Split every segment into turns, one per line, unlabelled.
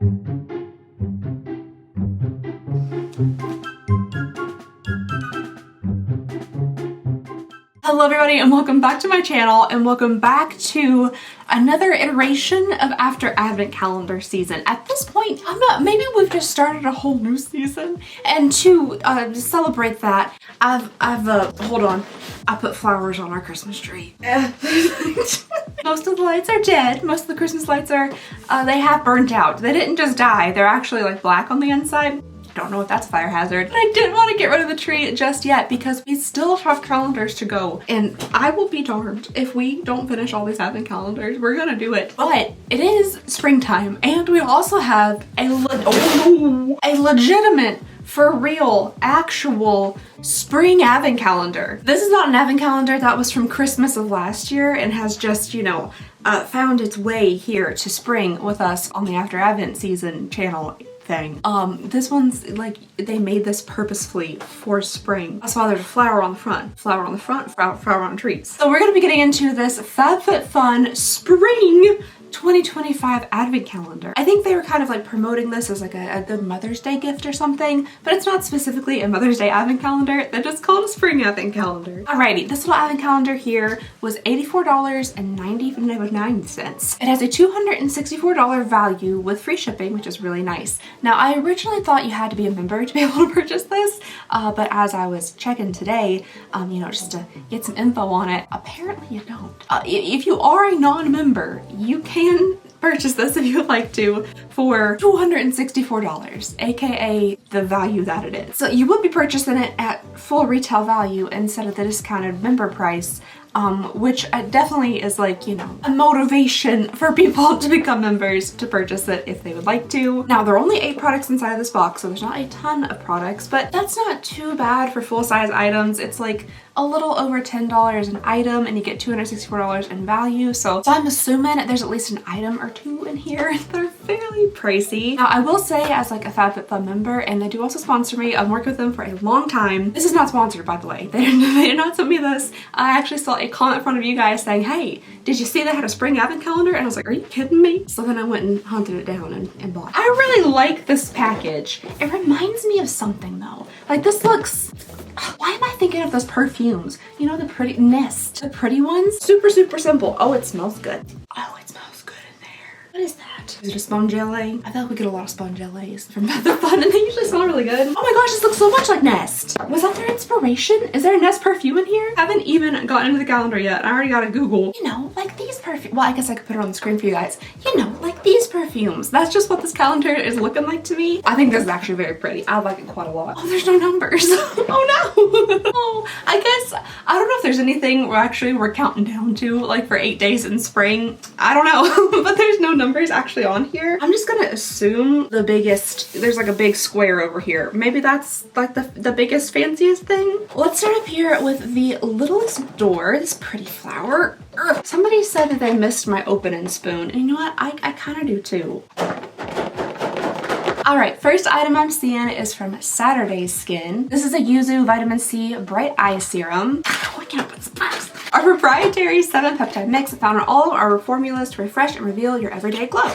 Hello everybody and welcome back to my channel and welcome back to another iteration of After Advent calendar season. At this point, maybe we've just started a whole new season, and to celebrate that, hold on, I put flowers on our Christmas tree. Most of the lights are dead. Most of the Christmas lights are, they have burnt out. They didn't just die. They're actually like black on the inside. Don't know if that's a fire hazard, but I didn't want to get rid of the tree just yet because we still have calendars to go, and I will be darned if we don't finish all these advent calendars. We're gonna do it. But it is springtime, and we also have a legitimate, for real, actual spring advent calendar. This is not an advent calendar that was from Christmas of last year and has just, you know, found its way here to spring with us on the After Advent season channel thing. This one's like, they made this purposefully for spring. That's why there's a flower on the front, flower on the front, flower on trees. So we're gonna be getting into this FabFitFun spring 2025 advent calendar. I think they were kind of like promoting this as like a good Mother's Day gift or something, but it's not specifically a Mother's Day advent calendar. They're just called a spring advent calendar. Alrighty, this little advent calendar here was $84.99. It has a $264 value with free shipping, which is really nice. Now, I originally thought you had to be a member to be able to purchase this, but as I was checking today, you know, just to get some info on it, apparently you don't. If you are a non-member, you can purchase this if you would like to for $264, aka the value that it is. So you would be purchasing it at full retail value instead of the discounted member price, which definitely is like, you know, a motivation for people to become members to purchase it if they would like to. Now, there are only 8 products inside of this box, so there's not a ton of products, but that's not too bad for full-size items. It's like a little over $10 an item, and you get $264 in value. So I'm assuming there's at least an item or two in here. They're fairly pricey. Now, I will say, as like a FabFitFun member, and they do also sponsor me, I've worked with them for a long time. This is not sponsored, by the way. They did not send me this. I actually saw a comment from one of you guys saying, hey, did you see they had a spring advent calendar? And I was like, are you kidding me? So then I went and hunted it down and bought it. I really like this package. It reminds me of something though. Like, this looks, why am I thinking of those perfumes? You know, the pretty Nest, the pretty ones? Super, super simple. Oh, it smells good. Oh, it smells good in there. What is that? Is it a Spongelle? I feel like we get a lot of Spongelles from FabFitFun, and they usually smell really good. Oh my gosh, this looks so much like Nest. Was that their inspiration? Is there a Nest perfume in here? I haven't even gotten into the calendar yet. I already got to Google. You know, like these perfumes. Well, I guess I could put it on the screen for you guys. You know, like these perfumes. That's just what this calendar is looking like to me. I think this is actually very pretty. I like it quite a lot. Oh, there's no numbers. Oh no. Oh, I guess, I don't know if there's anything we're counting down to, like for 8 days in spring. I don't know, but there's no numbers actually on here. I'm just gonna assume the biggest, there's like a big square over here. Maybe that's like the biggest, fanciest thing. Let's start up here with the littlest door, this pretty flower. Ugh. Somebody said that they missed my opening spoon, and you know what? I kind of do too. All right, first item I'm seeing is from Saturday's Skin. This is a Yuzu Vitamin C Bright Eye Serum. We can open some first. Our proprietary 7-peptide mix found in all of our formulas to refresh and reveal your everyday glow.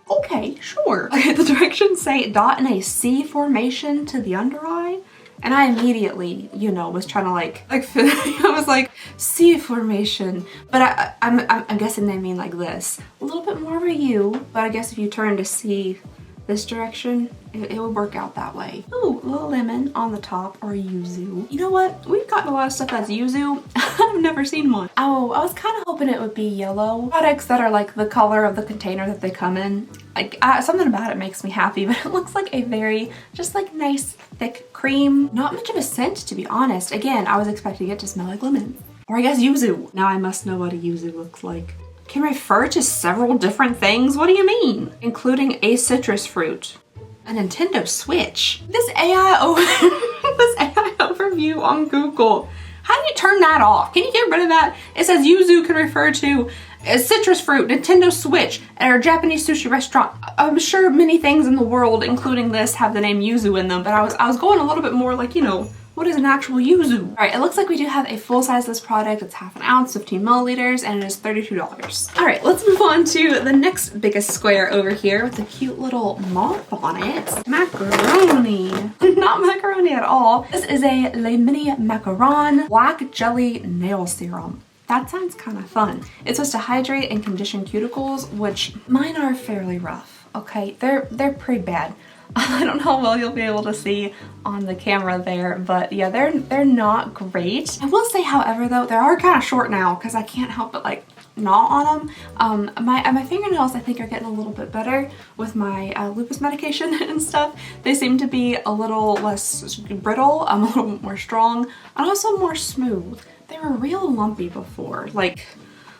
Okay, sure. Okay, the directions say dot in a C formation to the under eye. And I immediately, you know, was trying to like I was like, C formation. But I'm guessing they mean like this. A little bit more of a U, but I guess if you turn to C this direction, it would work out that way. Ooh, a little lemon on the top, or yuzu. You know what? We've gotten a lot of stuff that's yuzu. I've never seen one. Oh, I was kind of hoping it would be yellow. Products that are like the color of the container that they come in. Like, something about it makes me happy, but it looks like a very, just like nice, thick cream. Not much of a scent, to be honest. Again, I was expecting it to smell like lemon. Or I guess yuzu. Now I must know what a yuzu looks like. Can refer to several different things? What do you mean? Including a citrus fruit. A Nintendo Switch. This AI overview on Google. How do you turn that off? Can you get rid of that? It says yuzu can refer to a citrus fruit, Nintendo Switch, or a Japanese sushi restaurant. I'm sure many things in the world, including this, have the name yuzu in them, but I was going a little bit more like, you know, What is an actual yuzu? All right, it looks like we do have a full size of this product. It's half an ounce, 15 milliliters, and it is $32. All right, let's move on to the next biggest square over here with a cute little moth on it. Macaroni. Not macaroni at all. This is a Le Mini Macaron Black Jelly Nail Serum. That sounds kind of fun. It's supposed to hydrate and condition cuticles, which mine are fairly rough, okay? They're pretty bad. I don't know how well you'll be able to see on the camera there, but yeah, they're not great. I will say, however, though, they are kind of short now because I can't help but like gnaw on them. My fingernails, I think, are getting a little bit better with my lupus medication and stuff. They seem to be a little less brittle, a little bit more strong, and also more smooth. They were real lumpy before, like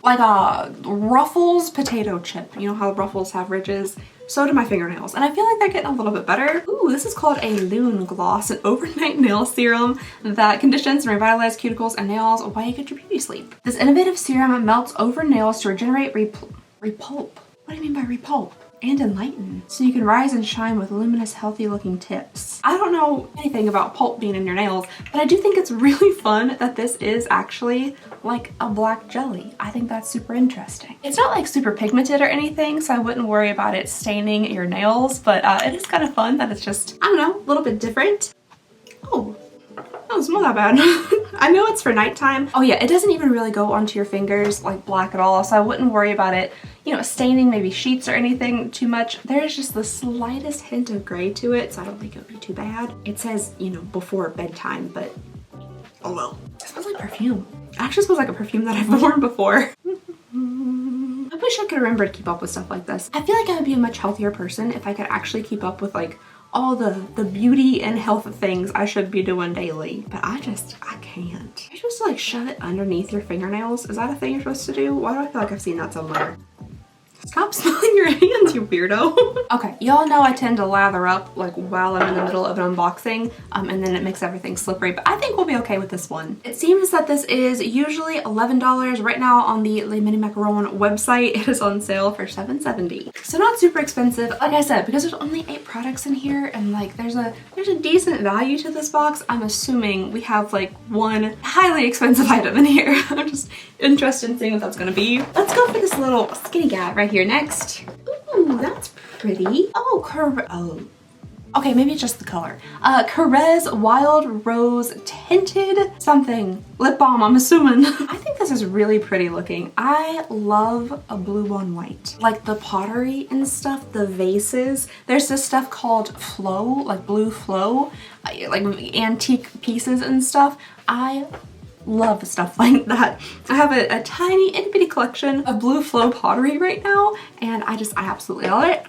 a Ruffles potato chip. You know how Ruffles have ridges? So do my fingernails, and I feel like they're getting a little bit better. Ooh, this is called a Loon Gloss, an overnight nail serum that conditions and revitalizes cuticles and nails while you get your beauty sleep. This innovative serum melts over nails to regenerate, repulp. What do you mean by repulp? And enlighten, so you can rise and shine with luminous, healthy looking tips. I don't know anything about pulp being in your nails, but I do think it's really fun that this is actually like a black jelly. I think that's super interesting. It's not like super pigmented or anything, so I wouldn't worry about it staining your nails, but it is kind of fun that it's just, I don't know, a little bit different. Oh, it's not that bad. I know it's for nighttime. Oh yeah, it doesn't even really go onto your fingers like black at all, so I wouldn't worry about it, you know, staining maybe sheets or anything too much. There's just the slightest hint of gray to it, so I don't think it would be too bad. It says, you know, before bedtime, but oh well. It smells like perfume. It actually smells like a perfume that I've worn before. I wish I could remember to keep up with stuff like this. I feel like I would be a much healthier person if I could actually keep up with like all the beauty and health things I should be doing daily, but I can't. You're supposed to like shove it underneath your fingernails. Is that a thing you're supposed to do? Why do I feel like I've seen that somewhere? Stop smelling your hands, you weirdo. Okay, y'all know I tend to lather up like while I'm in the middle of an unboxing, and then it makes everything slippery, but I think we'll be okay with this one. It seems that this is usually $11. Right now on the Le Mini Macaron website, it is on sale for $7.70. So not super expensive. Like I said, because there's only 8 products in here and like there's a decent value to this box, I'm assuming we have like one highly expensive item in here. I'm just interested in seeing what that's gonna be. Let's go for this little skinny guy right here next. Ooh, that's pretty. Oh, okay, maybe it's just the color. Carez Wild Rose Tinted something. Lip balm, I'm assuming. I think this is really pretty looking. I love a blue on white. Like the pottery and stuff, the vases. There's this stuff called flow, like blue flow, like antique pieces and stuff. I love stuff like that. I have a tiny itty bitty collection of blue flow pottery right now, and I absolutely love it.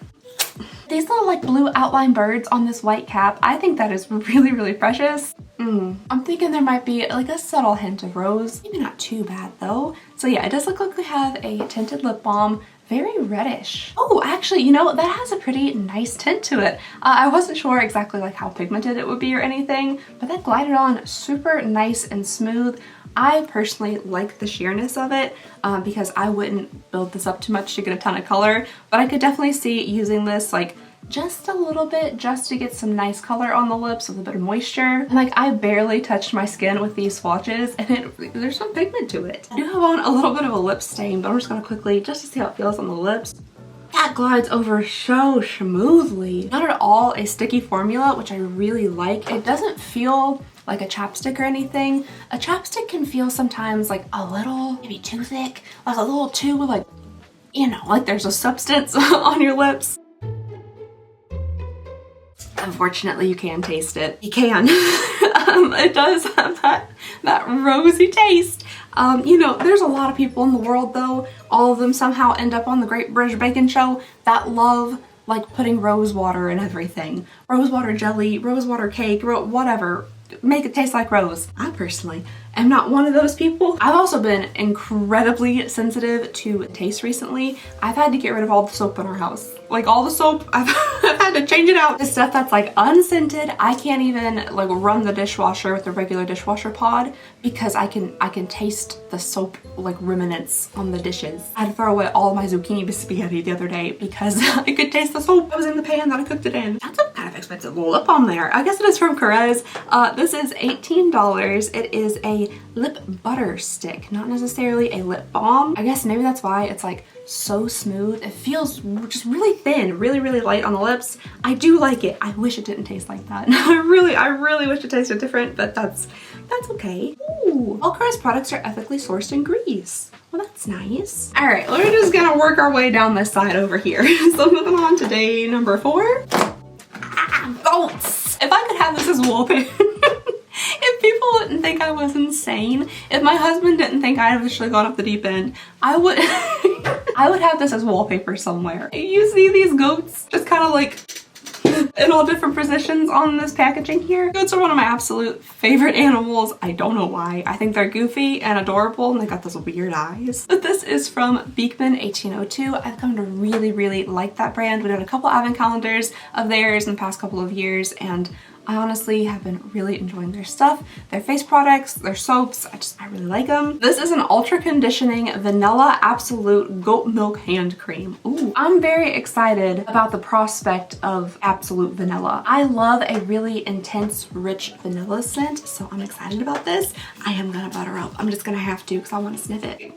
These little like blue outline birds on this white cap, I think that is really, really precious. I'm thinking there might be like a subtle hint of rose. Maybe not too bad though. So yeah, it does look like we have a tinted lip balm. Very reddish. Oh, actually, you know, that has a pretty nice tint to it. I wasn't sure exactly like how pigmented it would be or anything, but that glided on super nice and smooth. I personally like the sheerness of it because I wouldn't build this up too much to get a ton of color, but I could definitely see using this like just a little bit just to get some nice color on the lips with a bit of moisture. And like I barely touched my skin with these swatches and there's some pigment to it. I do have on a little bit of a lip stain, but I'm just gonna quickly, just to see how it feels on the lips. That glides over so smoothly. Not at all a sticky formula, which I really like. It doesn't feel like a chapstick or anything. A chapstick can feel sometimes like a little, maybe too thick, like a little too like, you know, like there's a substance on your lips. Unfortunately, you can taste it. You can. It does have that rosy taste. You know, there's a lot of people in the world though, all of them somehow end up on the Great British Baking Show that love like putting rose water in everything. Rose water jelly, rose water cake, whatever. Make it taste like rose. I personally am not one of those people. I've also been incredibly sensitive to taste recently. I've had to get rid of all the soap in our house. Like all the soap, I've had to change it out. The stuff that's like unscented, I can't even like run the dishwasher with the regular dishwasher pod because I can taste the soap like remnants on the dishes. I had to throw away all my zucchini spaghetti the other day because I could taste the soap that was in the pan that I cooked it in. That's a kind of expensive little lip balm there. I guess it is from Carez. This is $18. It is a lip butter stick, not necessarily a lip balm. I guess maybe that's why it's like so smooth. It feels just really thin, really, really light on the lips. I do like it. I wish it didn't taste like that. I really wish it tasted different, but that's okay. Ooh, all Carez products are ethically sourced in Greece. Well, that's nice. All right, we're just gonna work our way down this side over here. So moving on to day number 4. Goats! If I could have this as wallpaper, if people wouldn't think I was insane, if my husband didn't think I had officially gone off the deep end, I would I would have this as wallpaper somewhere. You see these goats just kind of like in all different positions on this packaging here. Goats are one of my absolute favorite animals. I don't know why. I think they're goofy and adorable and they got those weird eyes. But this is from Beekman 1802. I've come to really like that brand. We did a couple advent calendars of theirs in the past couple of years and I honestly have been really enjoying their stuff, their face products, their soaps. I really like them. This is an ultra conditioning vanilla absolute goat milk hand cream. Ooh, I'm very excited about the prospect of absolute vanilla. I love a really intense, rich vanilla scent, so I'm excited about this. I am gonna butter up. I'm just gonna have to because I want to sniff it.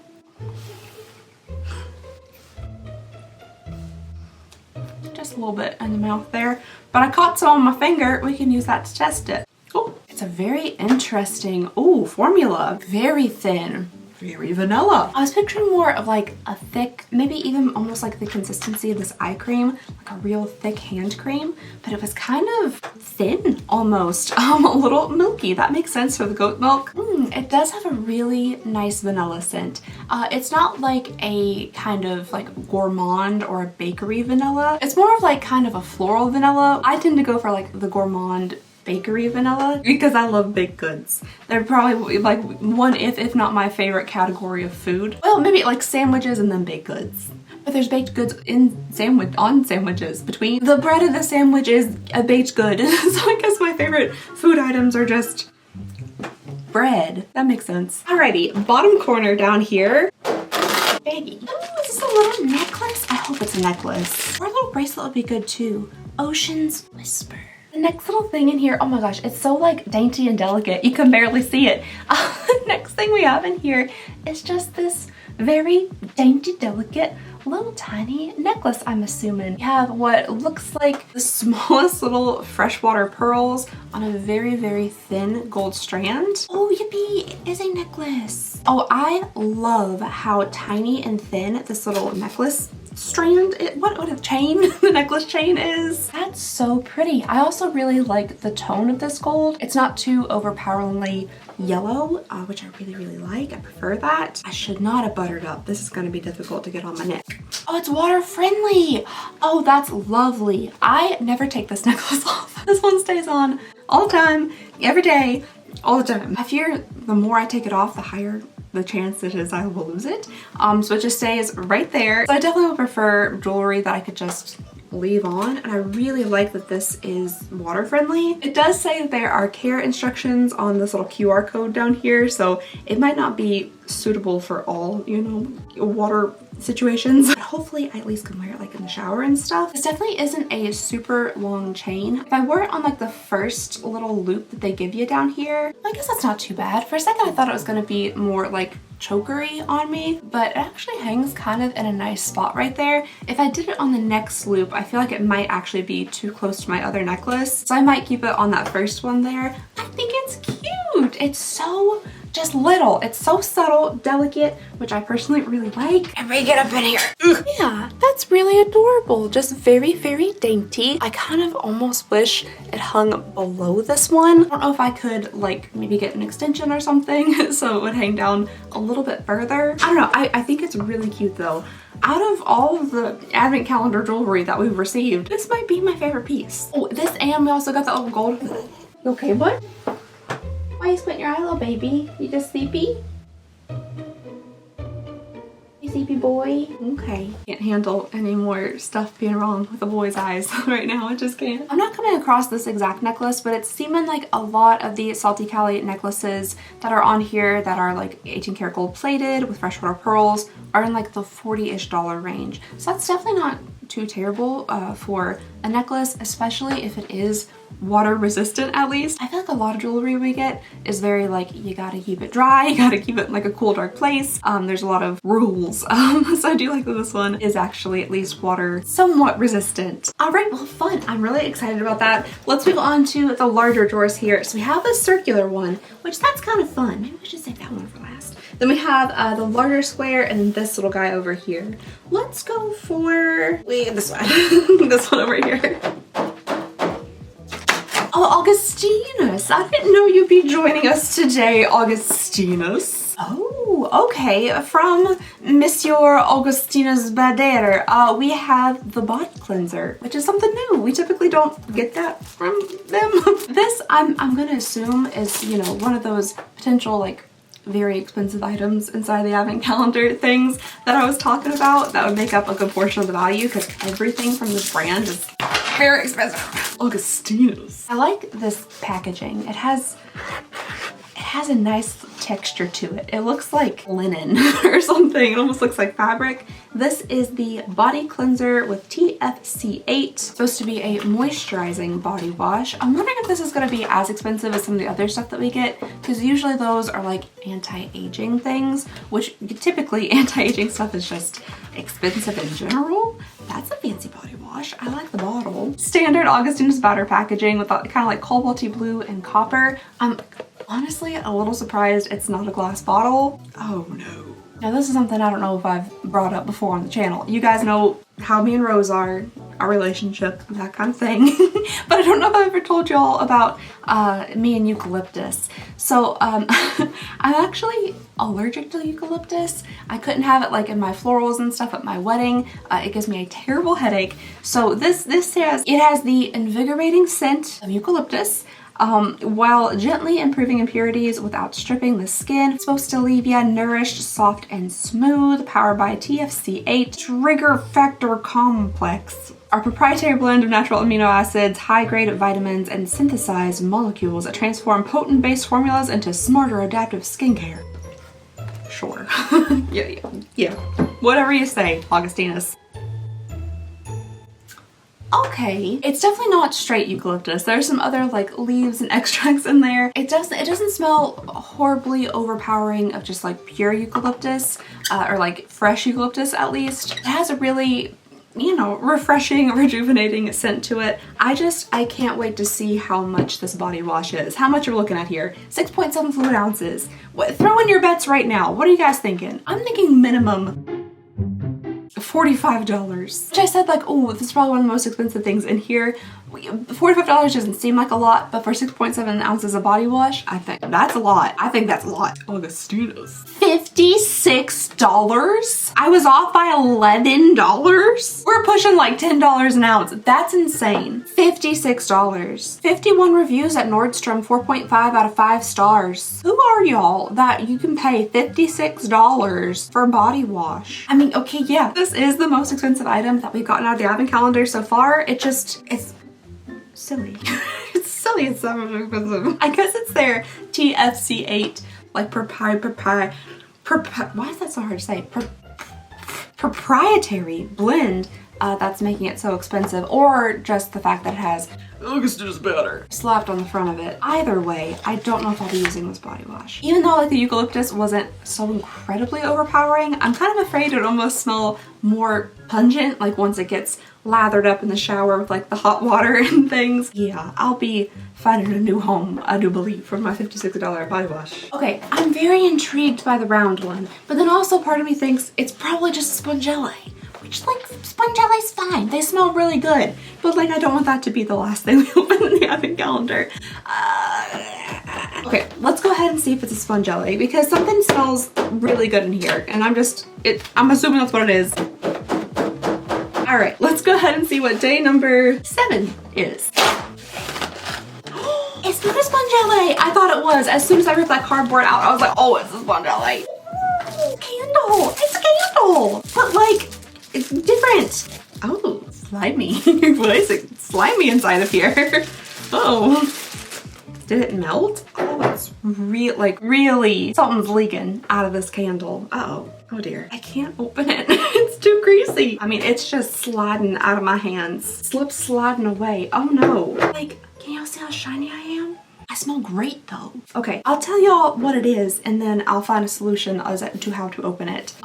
Just a little bit in the mouth there, but I caught some on my finger. We can use that to test it. Oh, it's a very interesting, formula. Very thin, very vanilla. I was picturing more of like a thick, maybe even almost like the consistency of this eye cream, like a real thick hand cream, but it was kind of thin almost, a little milky. That makes sense for the goat milk. It does have a really nice vanilla scent. It's not like a kind of like gourmand or a bakery vanilla. It's more of like kind of a floral vanilla. I tend to go for like the gourmand bakery vanilla because I love baked goods. They're probably like one, if not my favorite category of food. Well, maybe like sandwiches and then baked goods. But there's baked goods on sandwiches. Between the bread of the sandwich is a baked good. So I guess my favorite food items are just bread. That makes sense. Alrighty, bottom corner down here. Baby. Oh, is this a little necklace? I hope it's a necklace. Or a little bracelet would be good too. Ocean's Whisper. The next little thing in here, oh my gosh, it's so like dainty and delicate. You can barely see it. The next thing we have in here is just this very dainty, delicate, little tiny necklace, I'm assuming. We have what looks like the smallest little freshwater pearls on a very thin gold strand. Oh, yippee, it is a necklace. Oh, I love how tiny and thin this little necklace strand, what a chain, the necklace chain is. That's so pretty. I also really like the tone of this gold. It's not too overpoweringly yellow, which I really like. I prefer that. I should not have buttered up. This is going to be difficult to get on my neck. Oh, it's water friendly. Oh, that's lovely. I never take this necklace off. This one stays on all the time, every day, all the time. I fear the more I take it off, the higher the chance it is I will lose it. So it just stays right there. So I definitely would prefer jewelry that I could just leave on, and I really like that this is water friendly. It does say that there are care instructions on this little QR code down here, so it might not be suitable for all, you know, water situations, but hopefully I at least can wear it like in the shower and stuff. This definitely isn't a super long chain. If I wore it on like the first little loop that they give you down here, I guess that's not too bad. For a second I thought it was gonna be more like chokery on me, but it actually hangs kind of in a nice spot right there. If I did it on the next loop, I feel like it might actually be too close to my other necklace, so I might keep it on that first one there. I think it's cute. It's so just little. It's so subtle, delicate, which I personally really like. And we get up in here. Yeah, that's really adorable. Just very dainty. I kind of almost wish it hung below this one. I don't know if I could like maybe get an extension or something so it would hang down a little bit further. I don't know. I think it's really cute though. Out of all of the advent calendar jewelry that we've received, this might be my favorite piece. Oh, this, and we also got the old gold. You okay, bud? Why you squinting your eye, little baby? You just sleepy? You sleepy boy? Okay. Can't handle any more stuff being wrong with the boy's eyes right now. I just can't. I'm not coming across this exact necklace, but it's seeming like a lot of the Salty Cali necklaces that are on here that are like 18 karat gold plated with freshwater pearls are in like the $40-ish range. So that's definitely not too terrible for a necklace, especially if it is water resistant at least. I feel like a lot of jewelry we get is very like, you gotta keep it dry, you gotta keep it in like a cool, dark place. There's a lot of rules. So I do like that this one is actually at least water somewhat resistant. All right, well, fun. I'm really excited about that. Let's move on to the larger drawers here. So we have a circular one, which that's kind of fun. Maybe we should save that one for last. Then we have the larger square and then this little guy over here. Let's go for, this one, this one over here. Oh, Augustinus. I didn't know you'd be joining us today, Augustinus. Oh, okay. From Monsieur Augustinus Bader, we have the body cleanser, which is something new. We typically don't get that from them. This, I'm gonna assume is, you know, one of those potential like very expensive items inside the advent calendar things that I was talking about that would make up a good portion of the value, because everything from this brand is very expensive. Augustinus. I like this packaging. It has a nice texture to it. It looks like linen or something. It almost looks like fabric. This is the body cleanser with TFC8. It's supposed to be a moisturizing body wash. I'm wondering if this is going to be as expensive as some of the other stuff that we get, because usually those are like anti-aging things, which typically anti-aging stuff is just expensive in general. That's a fancy body wash. I like the bottle. Standard Augustinus Bader packaging with kind of like cobalty blue and copper. I'm honestly a little surprised it's not a glass bottle. Oh no. Now this is something I don't know if I've brought up before on the channel. You guys know how me and Rose are, our relationship, that kind of thing. But I don't know if I've ever told y'all about me and eucalyptus. So I'm actually allergic to eucalyptus. I couldn't have it like in my florals and stuff at my wedding. It gives me a terrible headache. So this says it has the invigorating scent of eucalyptus, while gently improving impurities without stripping the skin. It's supposed to leave you nourished, soft, and smooth, powered by TFC8 Trigger Factor Complex. Our proprietary blend of natural amino acids, high-grade vitamins, and synthesized molecules that transform potent base formulas into smarter adaptive skincare. Sure. yeah. Whatever you say, Augustinus. Okay, it's definitely not straight eucalyptus. There's some other like leaves and extracts in there. It doesn't smell horribly overpowering of just like pure eucalyptus, or like fresh eucalyptus at least. It has a really, you know, refreshing, rejuvenating scent to it. I can't wait to see how much this body wash is. How much are we looking at here? 6.7 fluid ounces. Throw in your bets right now. What are you guys thinking? I'm thinking minimum $45. Which I said like, oh, this is probably one of the most expensive things in here. $45 doesn't seem like a lot, but for 6.7 ounces of body wash, I think that's a lot. I think that's a lot. Augustinus. $56? I was off by $11? We're pushing like $10 an ounce. That's insane. $56. 51 reviews at Nordstrom, 4.5 out of 5 stars. Who are y'all that you can pay $56 for body wash? I mean, okay, yeah, this is the most expensive item that we've gotten out of the advent calendar so far. It's silly. It's silly. It's so expensive. I guess it's their TFC8 like why is that so hard to say? Proprietary blend that's making it so expensive, or just the fact that it has Augustinus Bader slapped on the front of it. Either way, I don't know if I'll be using this body wash. Even though like the eucalyptus wasn't so incredibly overpowering, I'm kind of afraid it would almost smell more pungent, like once it gets lathered up in the shower with like the hot water and things. Yeah, I'll be finding a new home, I do believe, for my $56 body wash. Okay, I'm very intrigued by the round one, but then also part of me thinks it's probably just Spongella. Which, like, Spongella's fine. They smell really good. But, like, I don't want that to be the last thing we open in the advent calendar. Okay, let's go ahead and see if it's a Spongella, because something smells really good in here. And I'm assuming that's what it is. All right, let's go ahead and see what day number 7 is. It's not a Spongella. I thought it was. As soon as I ripped that cardboard out, I was like, oh, it's a Spongella. Candle. It's a candle. But, like, it's different. Oh, slimy. What is it? Slimy inside of here. Oh. Did it melt? Oh, smells really, something's leaking out of this candle. Uh-oh. Oh dear. I can't open it. It's too greasy. I mean, it's just sliding out of my hands. Slip sliding away. Oh no. Like, can y'all see how shiny I am? I smell great though. Okay, I'll tell y'all what it is and then I'll find a solution as to how to open it.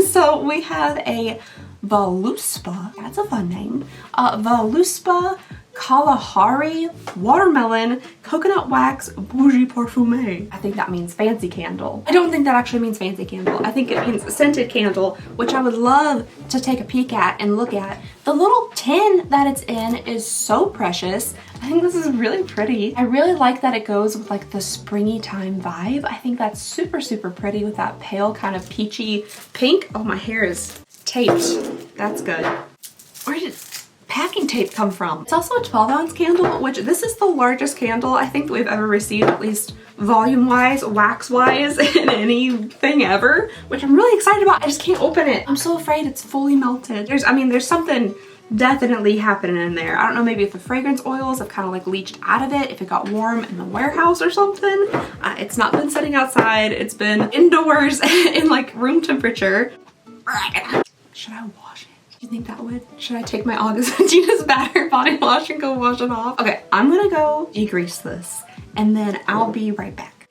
So we have a Voluspa, that's a fun name. Voluspa Kalahari Watermelon Coconut Wax Bougie Parfumé. I think that means fancy candle. I don't think that actually means fancy candle. I think it means scented candle, which I would love to take a peek at and look at. The little tin that it's in is so precious. I think this is really pretty. I really like that it goes with like the springy time vibe. I think that's super, super pretty with that pale kind of peachy pink. Oh, my hair is taped. That's good. Where did packing tape come from? It's also a 12-ounce candle, which this is the largest candle I think that we've ever received, at least volume-wise, wax-wise, in anything ever, which I'm really excited about. I just can't open it. I'm so afraid it's fully melted. There's something definitely happening in there. I don't know, maybe if the fragrance oils have kind of like leached out of it, if it got warm in the warehouse or something. It's not been sitting outside. It's been indoors in like room temperature. Should I wash it? You think that would? Should I take my Alexandria's Batter body wash and go wash it off? Okay, I'm gonna go degrease this and then I'll be right back.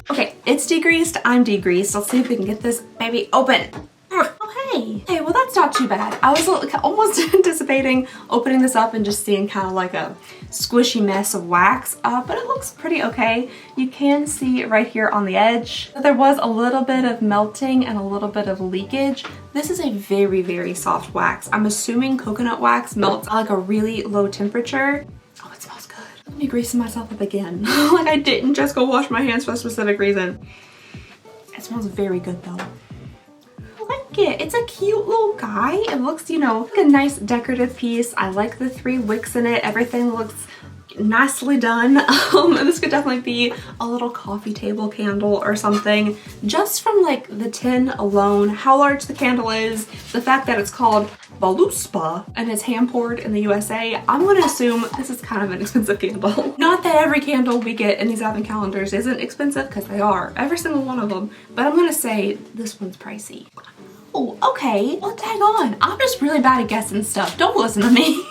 Okay, it's degreased, I'm degreased. Let's see if we can get this baby open. Oh, hey. Hey, well that's not too bad. I was almost anticipating opening this up and just seeing kind of like a squishy mess of wax, but it looks pretty okay. You can see right here on the edge that there was a little bit of melting and a little bit of leakage. This is a very, very soft wax. I'm assuming coconut wax melts at like a really low temperature. Oh, it smells good. Let me grease myself up again. Like I didn't just go wash my hands for a specific reason. It smells very good though. It's a cute little guy. It looks, you know, like a nice decorative piece. I like the 3 wicks in it. Everything looks nicely done. This could definitely be a little coffee table candle or something. Just from like the tin alone, how large the candle is, the fact that it's called Voluspa and it's hand poured in the USA, I'm gonna assume this is kind of an expensive candle. Not that every candle we get in these advent calendars isn't expensive, because they are, every single one of them, but I'm gonna say this one's pricey. Oh, okay. Well, tag on. I'm just really bad at guessing stuff. Don't listen to me.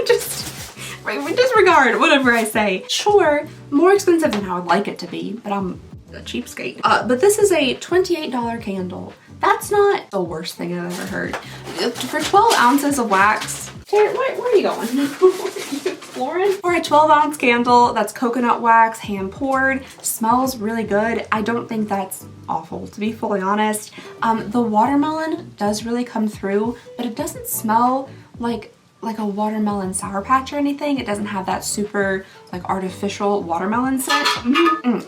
Just disregard whatever I say. Sure, more expensive than I would like it to be, but I'm a cheapskate. But this is a $28 candle. That's not the worst thing I've ever heard. For 12 ounces of wax, where are you going? Exploring? For a 12-ounce candle that's coconut wax, hand poured, smells really good. I don't think that's awful, to be fully honest. The watermelon does really come through, but it doesn't smell like a watermelon Sour Patch or anything. It doesn't have that super like artificial watermelon scent.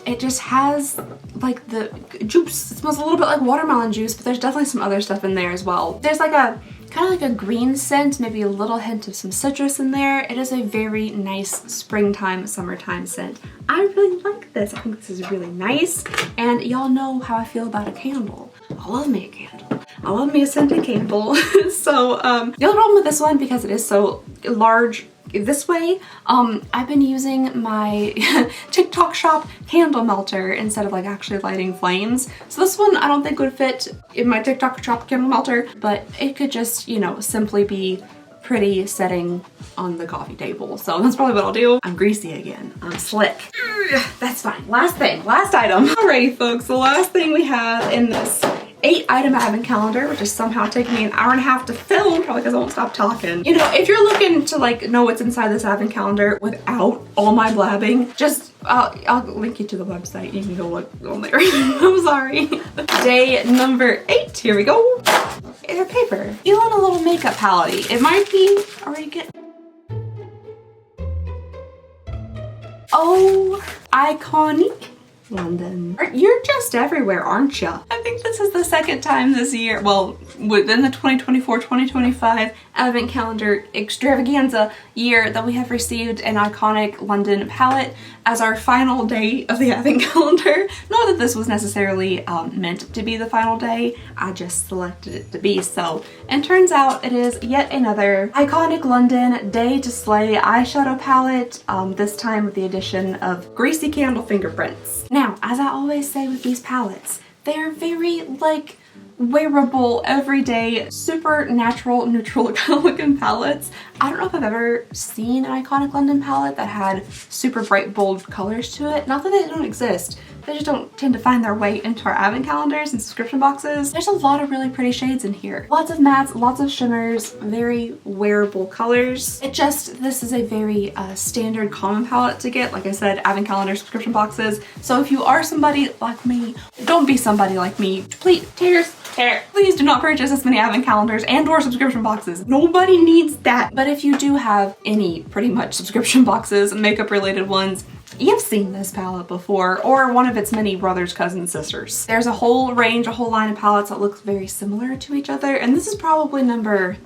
It just has like the juice. It smells a little bit like watermelon juice, but there's definitely some other stuff in there as well. There's like a kind of like a green scent, maybe a little hint of some citrus in there. It is a very nice springtime, summertime scent. I really like this. I think this is really nice. And y'all know how I feel about a candle. I love me a candle. I love me a scented candle. So the only problem with this one, because it is so large this way, I've been using my TikTok shop candle melter instead of like actually lighting flames. So this one I don't think would fit in my TikTok shop candle melter, but it could just, you know, simply be pretty setting on the coffee table. So that's probably what I'll do. I'm greasy again. I'm slick. That's fine. Last thing, last item. Alrighty folks, the last thing we have in this 8-item advent calendar, which is somehow taking me an hour and a half to film, probably because I won't stop talking. You know, if you're looking to like know what's inside this advent calendar without all my blabbing, just I'll link you to the website. You can go look on there. I'm sorry. Day number 8. Here we go. It's a paper. Feeling a little makeup palette. It might be already good. Oh, iconic. London. You're just everywhere, aren't you? I think this is the second time this year, well, within the 2024-2025 Advent Calendar extravaganza year, that we have received an iconic London palette as our final day of the Advent Calendar. Not that this was necessarily meant to be the final day, I just selected it to be so. And turns out it is yet another iconic London Day to Slay eyeshadow palette, this time with the addition of Greasy Candle Fingerprints. Now, as I always say with these palettes, they are very, like, wearable, everyday, super natural, neutral kind of looking palettes. I don't know if I've ever seen an iconic London palette that had super bright, bold colors to it. Not that they don't exist, they just don't tend to find their way into our Advent calendars and subscription boxes. There's a lot of really pretty shades in here. Lots of mattes, lots of shimmers, very wearable colors. This is a very standard common palette to get. Like I said, Advent calendar subscription boxes. So if you are somebody like me, don't be somebody like me. Please, please do not purchase this many Advent calendars and or subscription boxes. Nobody needs that. But if you do have any pretty much subscription boxes, makeup related ones, you've seen this palette before, or one of its many brothers, cousins, sisters. There's a whole range, a whole line of palettes that looks very similar to each other, and this is probably number,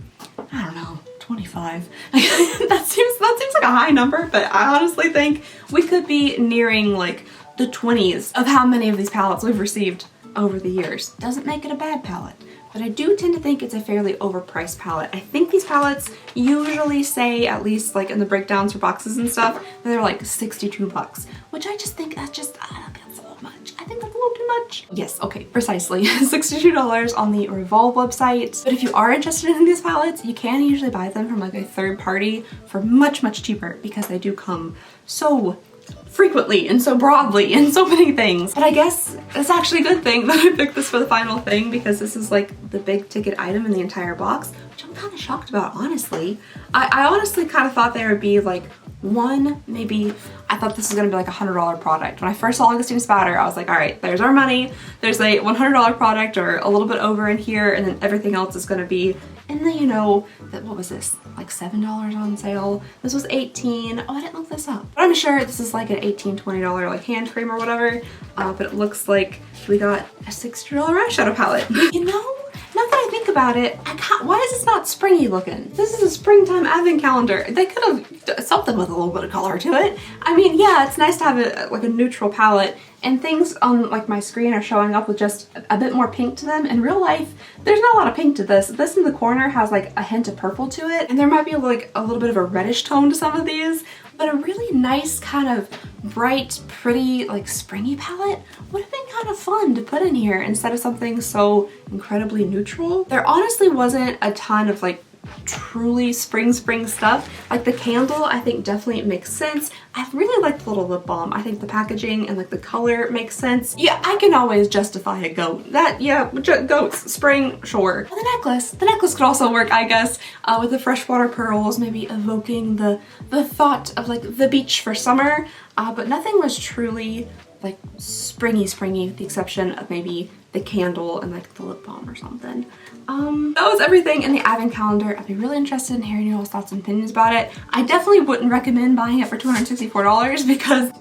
I don't know, 25. that seems like a high number, but I honestly think we could be nearing like the 20s of how many of these palettes we've received over the years. Doesn't make it a bad palette, but I do tend to think it's a fairly overpriced palette. I think these palettes usually say, at least like in the breakdowns for boxes and stuff, that they're like 62 bucks, which I just think that's just, I don't think that's a little much. I think that's a little too much. Yes, okay, precisely. $62 on the Revolve website. But if you are interested in these palettes, you can usually buy them from like a third party for much, much cheaper, because they do come so frequently and so broadly and so many things. But I guess it's actually a good thing that I picked this for the final thing, because this is like the big ticket item in the entire box, which I'm kind of shocked about, honestly. I honestly kind of thought there would be like one, maybe, I thought this was gonna be like a $100 product. When I first saw Augustine Spatter, I was like, all right, there's our money. There's a $100 product or a little bit over in here, and then everything else is gonna be in the, you know, what was this? Like $7 on sale. This was $18. Oh, I didn't look this up. But I'm sure this is like an $18, $20 like hand cream or whatever. But it looks like we got a $60 eyeshadow palette. You know, now that I think about it, why is this not springy looking? This is a springtime Advent calendar. They could have done something with a little bit of color to it. I mean, yeah, it's nice to have like a neutral palette, and things on like my screen are showing up with just a bit more pink to them. In real life, there's not a lot of pink to this. This in the corner has like a hint of purple to it, and there might be like a little bit of a reddish tone to some of these, but a really nice kind of bright, pretty, like springy palette would have been kind of fun to put in here instead of something so incredibly neutral. There honestly wasn't a ton of like truly spring stuff. Like the candle, I think definitely makes sense. I really like the little lip balm. I think the packaging and like the color makes sense. Yeah, I can always justify a goat. That, yeah, goats, spring, sure. But the necklace could also work, I guess, with the freshwater pearls, maybe evoking the thought of like the beach for summer. But nothing was truly like springy, with the exception of maybe the candle and like the lip balm or something. That was everything in the Advent calendar. I'd be really interested in hearing your all's thoughts and opinions about it. I definitely wouldn't recommend buying it for $264, because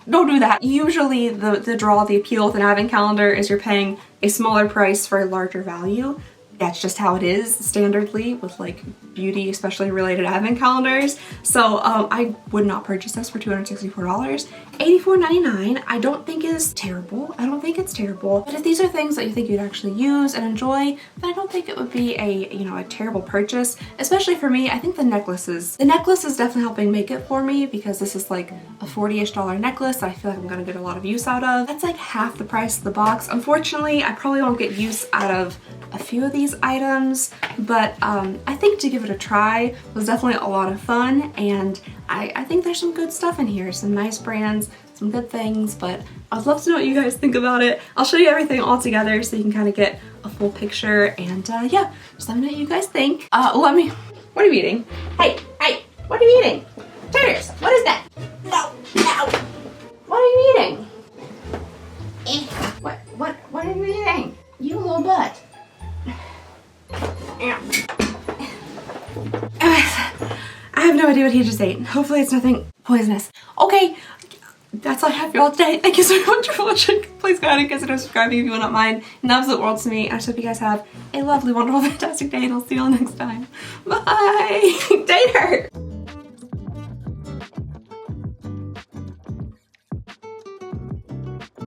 don't do that. Usually the appeal with an Advent calendar is you're paying a smaller price for a larger value. That's just how it is standardly with like beauty, especially related Advent calendars. So I would not purchase this for $264. $84.99 I don't think is terrible. I don't think it's terrible. But if these are things that you think you'd actually use and enjoy, then I don't think it would be a terrible purchase. Especially for me, I think the necklace is definitely helping make it for me, because this is like a $40-ish necklace that I feel like I'm gonna get a lot of use out of. That's like half the price of the box. Unfortunately, I probably won't get use out of a few of these items, but I think to give it a try was definitely a lot of fun, and I think there's some good stuff in here, some nice brands, some good things, but I'd love to know what you guys think about it. I'll show you everything all together so you can kind of get a full picture, and yeah, just let me know what you guys think. What are you eating? Hey, what are you eating? Taters, what is that? No. What are you eating? What are you eating? You little butt. I have no idea what he just ate. Hopefully it's nothing poisonous. Okay, that's all I have for y'all today. Thank you so much for watching. Please go ahead and consider subscribing if you will not mind. It means the world to me. I just hope you guys have a lovely, wonderful, fantastic day, and I'll see y'all next time. Bye! Date her!